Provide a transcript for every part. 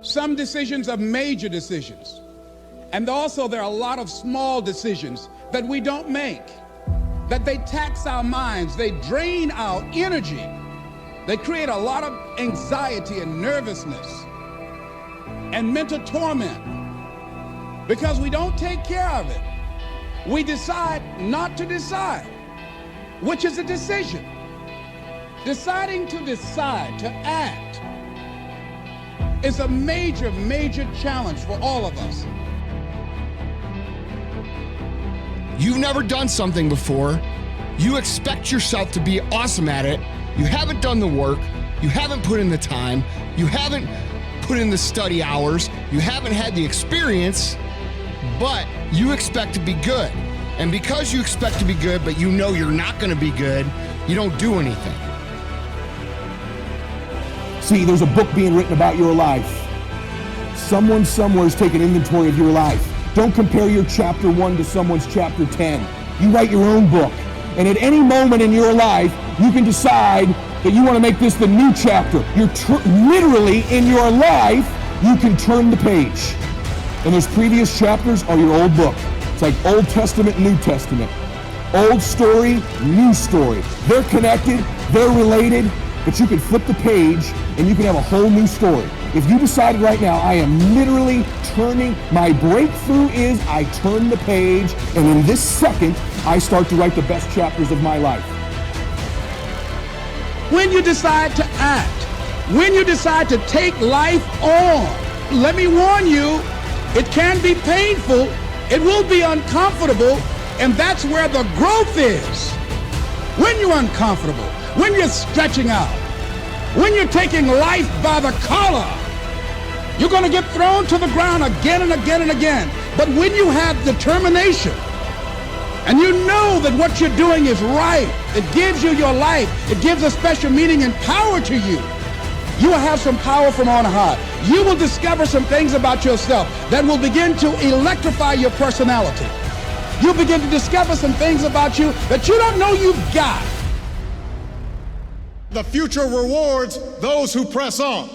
Some decisions are major decisions. And also there are a lot of small decisions that we don't make, that they tax our minds, they drain our energy, they create a lot of anxiety and nervousness and mental torment because we don't take care of it. We decide not to decide, which is a decision. Deciding to decide, to act, is a major, major challenge for all of us. You've never done something before. You expect yourself to be awesome at it. You haven't done the work. You haven't put in the time. You haven't put in the study hours. You haven't had the experience, but you expect to be good. And because you expect to be good, but you know you're not going to be good, you don't do anything. See, there's a book being written about your life. Someone somewhere is taking inventory of your life. Don't compare your chapter 1 to someone's chapter 10. You write your own book. And at any moment in your life, you can decide that you want to make this the new chapter. Literally, in your life, you can turn the page. And those previous chapters are your old book. It's like Old Testament, New Testament. Old story, new story. They're connected, they're related, but you can flip the page and you can have a whole new story. If you decided right now, I am literally turning, my breakthrough is I turn the page, and in this second, I start to write the best chapters of my life. When you decide to act, when you decide to take life on, let me warn you, it can be painful, it will be uncomfortable, and that's where the growth is. When you're uncomfortable, when you're stretching out, when you're taking life by the collar, you're going to get thrown to the ground again and again and again. But when you have determination, and you know that what you're doing is right, it gives you your life, it gives a special meaning and power to you, you will have some power from on high. You will discover some things about yourself that will begin to electrify your personality. You'll begin to discover some things about you that you don't know you've got. The future rewards those who press on.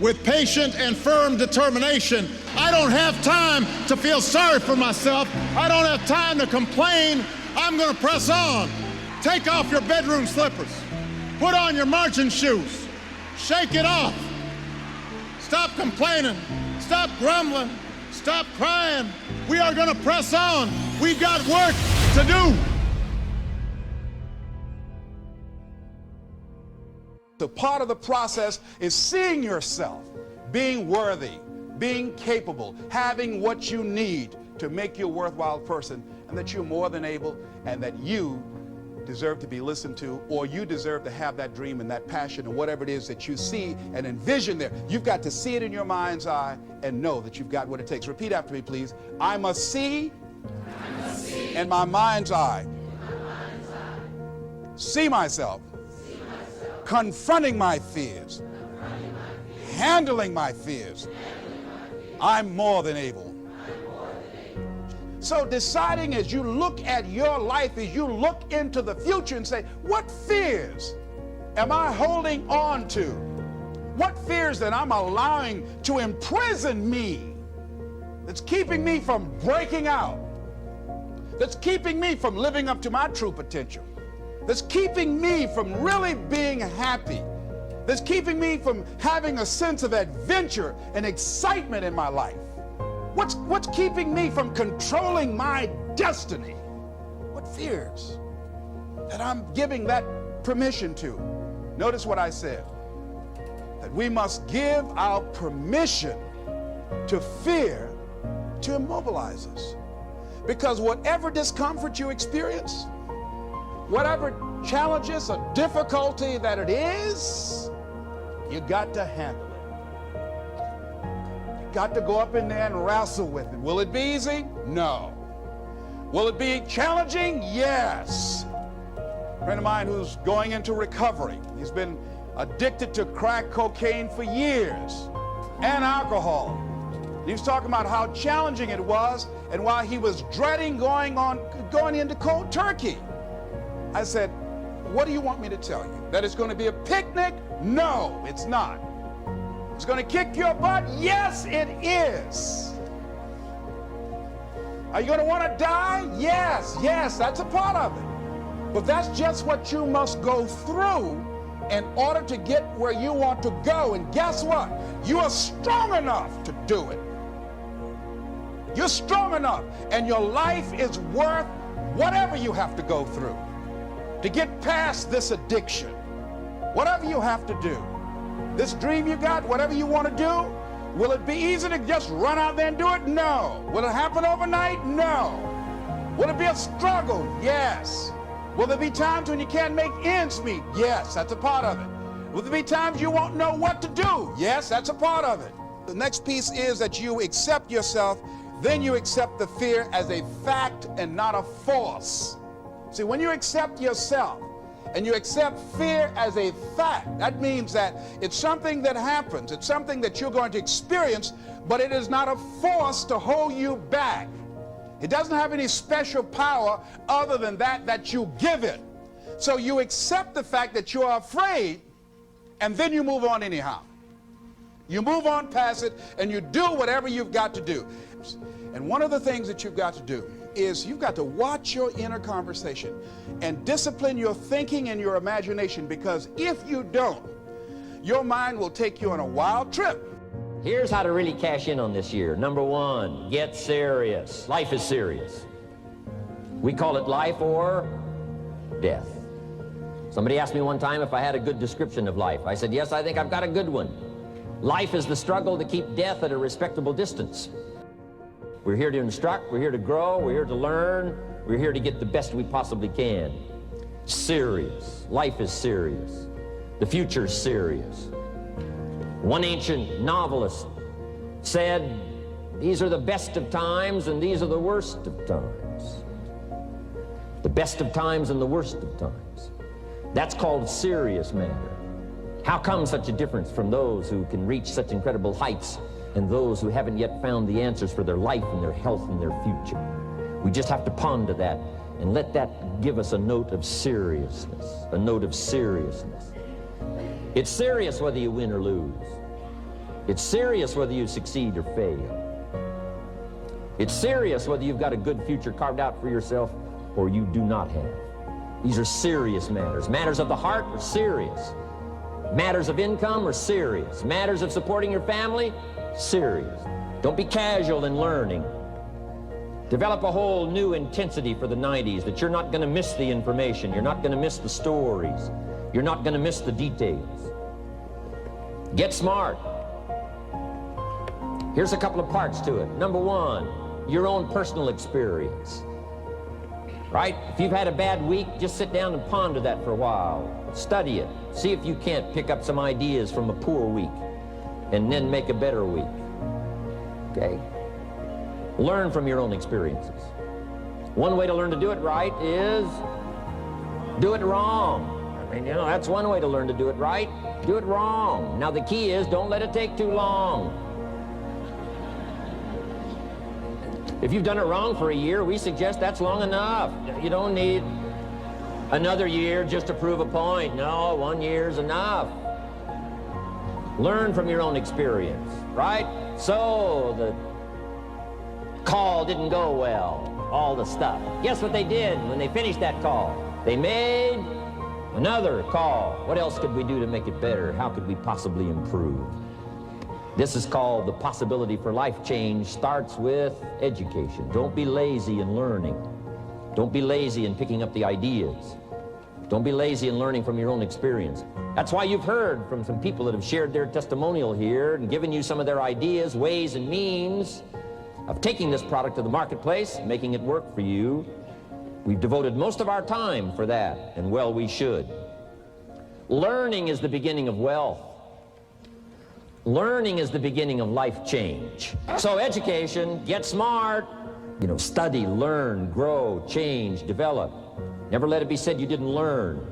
With patient and firm determination, I don't have time to feel sorry for myself. I don't have time to complain. I'm going to press on. Take off your bedroom slippers. Put on your marching shoes. Shake it off. Stop complaining. Stop grumbling. Stop crying. We are going to press on. We've got work to do. So part of the process is seeing yourself, being worthy, being capable, having what you need to make you a worthwhile person, and that you're more than able, and that you deserve to be listened to, or you deserve to have that dream and that passion and whatever it is that you see and envision there. You've got to see it in your mind's eye and know that you've got what it takes. Repeat after me, please. I must see in my mind's eye. See myself. Confronting my fears. Handling my fears. I'm more than able. So deciding as you look at your life, as you look into the future and say, what fears am I holding on to? What fears that I'm allowing to imprison me, that's keeping me from breaking out, that's keeping me from living up to my true potential, that's keeping me from really being happy, that's keeping me from having a sense of adventure and excitement in my life? What's keeping me from controlling my destiny? What fears that I'm giving that permission to? Notice what I said, that we must give our permission to fear to immobilize us. Because whatever discomfort you experience, whatever challenges or difficulty that it is, you got to handle it. Got to go up in there and wrestle with it. Will it be easy? No. Will it be challenging? Yes. A friend of mine who's going into recovery, he's been addicted to crack cocaine for years and alcohol. He was talking about how challenging it was and why he was dreading going into cold turkey. I said, what do you want me to tell you? That it's going to be a picnic? No, it's not. It's going to kick your butt? Yes, it is. Are you going to want to die? Yes, that's a part of it. But that's just what you must go through in order to get where you want to go. And guess what? You are strong enough to do it. You're strong enough, and your life is worth whatever you have to go through to get past this addiction. Whatever you have to do. This dream you got, whatever you want to do, will it be easy to just run out there and do it? No. Will it happen overnight? No. Will it be a struggle? Yes. Will there be times when you can't make ends meet? Yes, that's a part of it. Will there be times you won't know what to do? Yes, that's a part of it. The next piece is that you accept yourself, then you accept the fear as a fact and not a force. See, when you accept yourself and you accept fear as a fact, that means that it's something that happens. It's something that you're going to experience, but it is not a force to hold you back. It doesn't have any special power other than that you give it. So you accept the fact that you are afraid, and then you move on anyhow. You move on past it, and you do whatever you've got to do. And one of the things that you've got to do is you've got to watch your inner conversation and discipline your thinking and your imagination, because if you don't, your mind will take you on a wild trip. Here's how to really cash in on this year. Number one, get serious. Life is serious. We call it life or death. Somebody asked me one time if I had a good description of life. I said, yes, I think I've got a good one. Life is the struggle to keep death at a respectable distance. We're here to instruct, we're here to grow, we're here to learn, we're here to get the best we possibly can. Serious. Life is serious. The future's serious. One ancient novelist said, these are the best of times and these are the worst of times. The best of times and the worst of times. That's called serious matter. How come such a difference from those who can reach such incredible heights and those who haven't yet found the answers for their life and their health and their future? We just have to ponder that and let that give us a note of seriousness, a note of seriousness. It's serious whether you win or lose. It's serious whether you succeed or fail. It's serious whether you've got a good future carved out for yourself or you do not have. These are serious matters. Matters of the heart are serious. Matters of income are serious. Matters of supporting your family, serious. Don't be casual in learning. Develop a whole new intensity for the 90s that you're not going to miss the information. You're not going to miss the stories. You're not going to miss the details. Get smart. Here's a couple of parts to it. Number one, your own personal experience. Right? If you've had a bad week, just sit down and ponder that for a while. Study it. See if you can't pick up some ideas from a poor week and then make a better week. Okay? Learn from your own experiences. One way to learn to do it right is do it wrong. I mean, you know, that's one way to learn to do it right. Do it wrong. Now the key is don't let it take too long. If you've done it wrong for a year, we suggest that's long enough. You don't need another year just to prove a point. No, 1 year's enough. Learn from your own experience, right? So the call didn't go well, all the stuff. Guess what they did when they finished that call? They made another call. What else could we do to make it better? How could we possibly improve? This is called the possibility for life change starts with education. Don't be lazy in learning. Don't be lazy in picking up the ideas. Don't be lazy in learning from your own experience. That's why you've heard from some people that have shared their testimonial here and given you some of their ideas, ways, and means of taking this product to the marketplace, making it work for you. We've devoted most of our time for that, and well, we should. Learning is the beginning of wealth. Learning is the beginning of life change. So education, get smart, you know, study, learn, grow, change, develop. Never let it be said you didn't learn,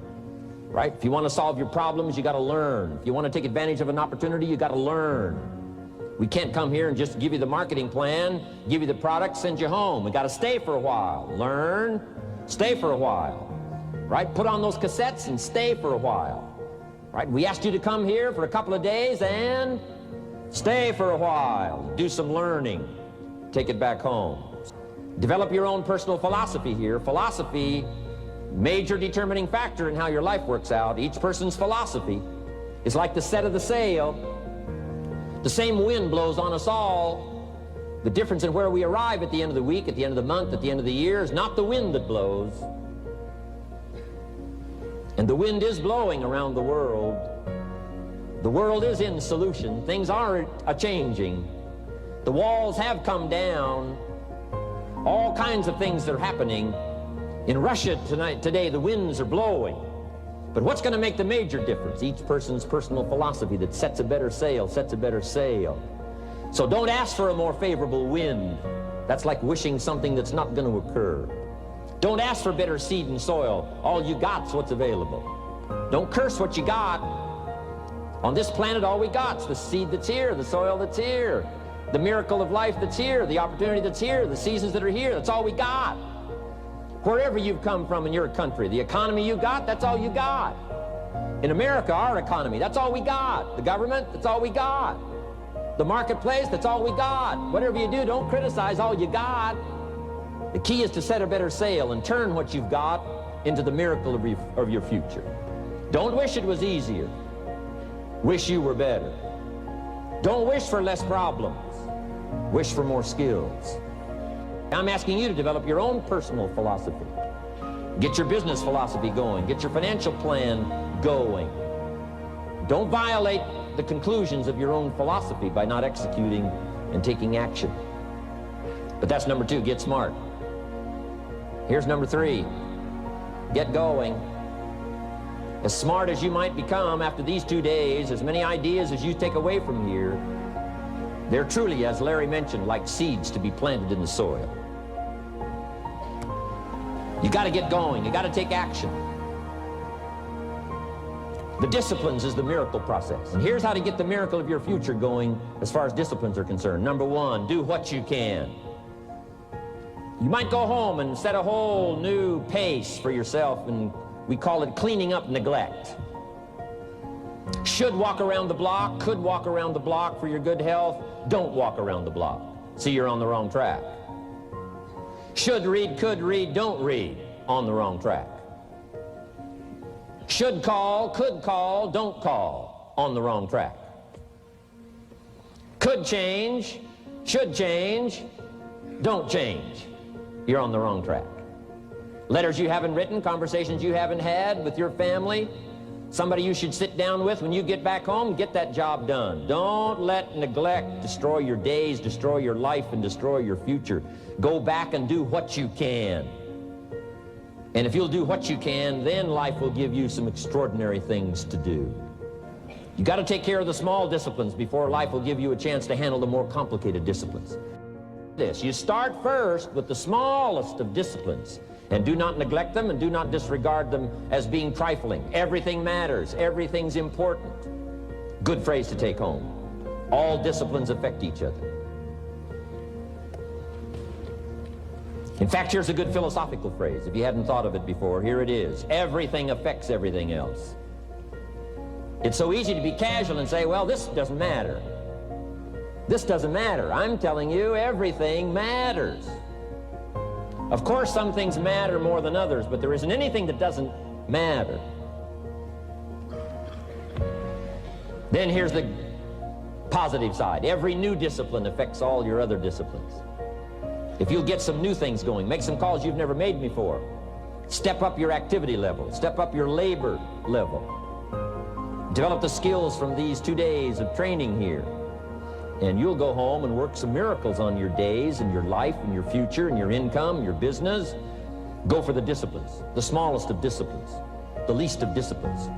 right? If you want to solve your problems, you got to learn. If you want to take advantage of an opportunity, you got to learn. We can't come here and just give you the marketing plan, give you the product, send you home. We got to stay for a while. Learn, stay for a while, right? Put on those cassettes and stay for a while, right? We asked you to come here for a couple of days and Stay for a while, do some learning, take it back home. Develop your own personal philosophy here. Philosophy, major determining factor in how your life works out. Each person's philosophy is like the set of the sail. The same wind blows on us all. The difference in where we arrive at the end of the week, at the end of the month, at the end of the year is not the wind that blows. And the wind is blowing around the world. The world is in solution. Things are a-changing. The walls have come down. All kinds of things are happening. In Russia today, the winds are blowing. But what's going to make the major difference? Each person's personal philosophy that sets a better sail, sets a better sail. So don't ask for a more favorable wind. That's like wishing something that's not going to occur. Don't ask for better seed and soil. All you got's what's available. Don't curse what you got. On this planet, all we got's the seed that's here, the soil that's here, the miracle of life that's here, the opportunity that's here, the seasons that are here. That's all we got. Wherever you've come from in your country, the economy you got, that's all you got. In America, our economy, that's all we got. The government, that's all we got. The marketplace, that's all we got. Whatever you do, don't criticize all you got. The key is to set a better sail and turn what you've got into the miracle of your future. Don't wish it was easier. Wish you were better. Don't wish for less problems. Wish for more skills. I'm asking you to develop your own personal philosophy. Get your business philosophy going. Get your financial plan going. Don't violate the conclusions of your own philosophy by not executing and taking action. But that's number 2, get smart. Here's number 3, get going. As smart as you might become after these 2 days, as many ideas as you take away from here, they're truly, as Larry mentioned, like seeds to be planted in the soil. You got to get going. You got to take action. The disciplines is the miracle process. And here's how to get the miracle of your future going as far as disciplines are concerned. Number 1, do what you can. You might go home and set a whole new pace for yourself, and we call it cleaning up neglect. Should walk around the block, could walk around the block for your good health. Don't walk around the block. See, you're on the wrong track. Should read, could read, don't read. On the wrong track. Should call, could call, don't call. On the wrong track. Could change, should change, don't change. You're on the wrong track. Letters you haven't written, conversations you haven't had with your family, somebody you should sit down with when you get back home, get that job done. Don't let neglect destroy your days, destroy your life, and destroy your future. Go back and do what you can. And if you'll do what you can, then life will give you some extraordinary things to do. You got to take care of the small disciplines before life will give you a chance to handle the more complicated disciplines. You start first with the smallest of disciplines, and do not neglect them and do not disregard them as being trifling. Everything matters. Everything's important. Good phrase to take home. All disciplines affect each other. In fact, here's a good philosophical phrase. If you hadn't thought of it before, here it is. Everything affects everything else. It's so easy to be casual and say, well, this doesn't matter. This doesn't matter. I'm telling you, everything matters. Of course, some things matter more than others, but there isn't anything that doesn't matter. Then here's the positive side. Every new discipline affects all your other disciplines. If you'll get some new things going, make some calls you've never made before, step up your activity level, step up your labor level, develop the skills from these 2 days of training here, and you'll go home and work some miracles on your days and your life and your future and your income, your business. Go for the disciplines, the smallest of disciplines, the least of disciplines.